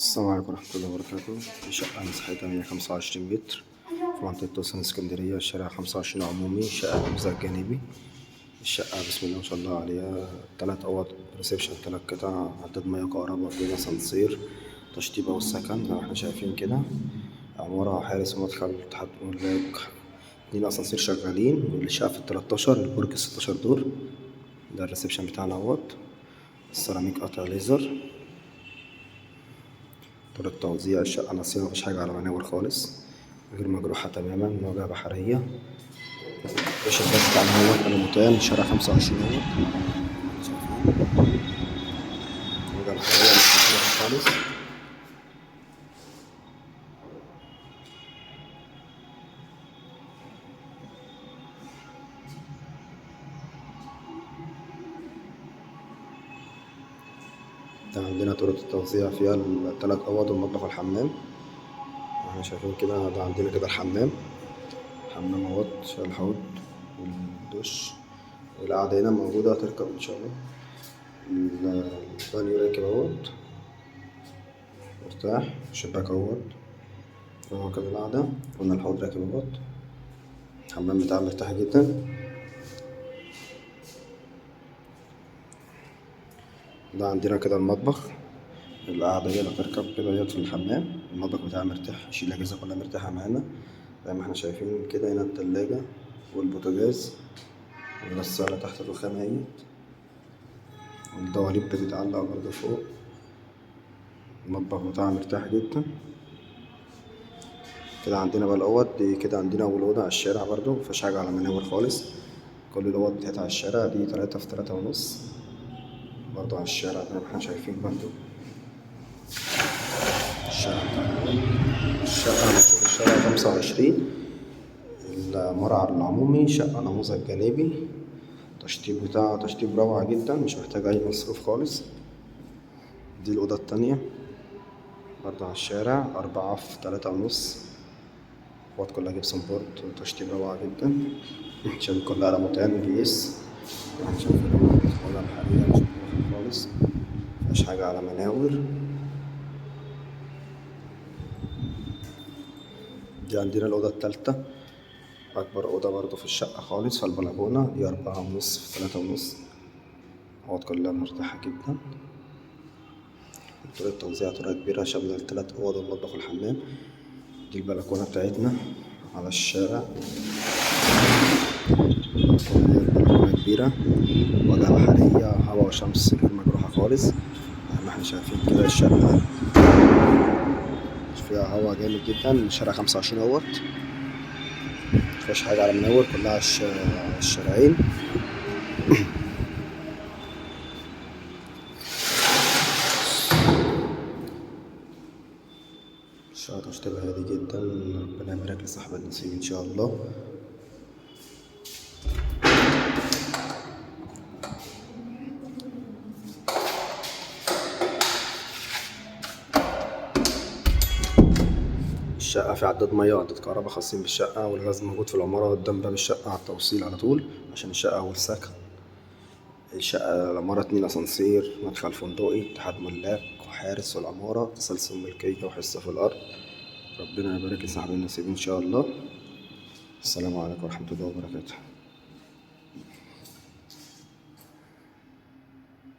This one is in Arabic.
السلام عليكم ورحمة الله وبركاته. في شقة مساحتها 125 متر في منطقة توسن اسكندرية، الشارع 25 عمومي، شقة نموذج جانبي. الشقة بسم الله ما شاء الله عليها 3 أوض ريسبشن، 3 قطع، عداد مياه وكهرباء، فيها أسانسير، تشطيبة والسكن زي ما احنا شايفين كده. عمارة حارس ومدخل تحت ملاك، 2 أسانسير شغالين، الشقة في ال13 البرج 16 دور. ده الريسبشن بتاعنا اهوت، السيراميك قطع ليزر. طريقة توزيع الشقة نصية، مفيش حاجة على مناور خالص، غير مجروحة تماما، مواجهة بحرية. الشباك بتاعنا اهوت ألوميتال، شارع 25 اهوت، مواجهة بحرية مش مفتوحة خالص. ده عندنا طرق التوزيع فيها ال3 أوض والمطبخ والحمام. احنا شايفين كده، ده عندنا كده الحمام اهوت، شايل الحوض والدش، والقعدة هنا موجودة هتركب إن شاء الله. البانيو راكب اهوت مرتاح، الشباك اهوت، هو كده القعدة، قلنا الحوض راكب اهوت، الحمام بتاعه مرتاح جدا. ده عندنا كده المطبخ، القعدة هي اللي هتركب كده هي في الحمام. المطبخ بتاعها مرتاح، يشيل الأجهزة كلها مرتاحة معانا زي ما احنا شايفين كده. هنا التلاجة والبوتاجاز والغسالة تحت الرخام اهيت، والدواليب بتتعلق برضه فوق. المطبخ بتاعها مرتاح جدا. كده عندنا بقى الأوض دي، كده عندنا أول أوضة على الشارع برضه، مفيهاش حاجة على مناور خالص، كل الأوض بتاعتها على الشارع. دي 3 في 3.5 برضه على الشارع زي ما احنا شايفين برضه. الشارع بتاعنا الشارع 25، المرعى العمومي، شقة نموذج جانبي. التشطيب بتاعها تشطيب روعة جدا، مش محتاج أي مصروف خالص. دي الأوضة التانية برضه على الشارع، 4 في 3.5، الأوض كلها جبسون بورد وتشطيب روعة جدا. عشان كلها على متعامل بيس، يعني شايفين الأوضة الحالية مش مفتوحة خالص، مفيهاش حاجة على مناور. دي عندنا الأوضة التالتة، أكبر أوضة برضه في الشقة خالص، في البلكونة. دي 4.5 في 3.5، الأوض كلها مرتاحة جدا. طريقة توزيع طريقة كبيرة شاملة ال3 أوض والمطبخ والحمام. دي البلكونة بتاعتنا على الشارع، بلكونة كبيرة، واجهة بحرية، هوا وشمس غير مجروحة خالص زي ما احنا شايفين كده. الشقة فيها هوا جامد جدا، الشارع 25 اهوت، مفيهاش حاجة على منور، كلها على الشارعين. الشقة تشطيبها هادي جدا، ربنا يبارك لصاحب النصيب إن شاء الله. الشقة في عداد مياه وعداد كهرباء خاصين بالشقة، والغاز موجود في العمارة قدام باب الشقة على التوصيل على طول، عشان الشقة أول سكن. الشقة العمارة 2 أسانسير، مدخل فندقي، اتحاد ملاك وحارس في العمارة، تسلسل ملكية وحصة في الأرض. ربنا يبارك لصاحب النصيب إن شاء الله. السلام عليكم ورحمة الله وبركاته.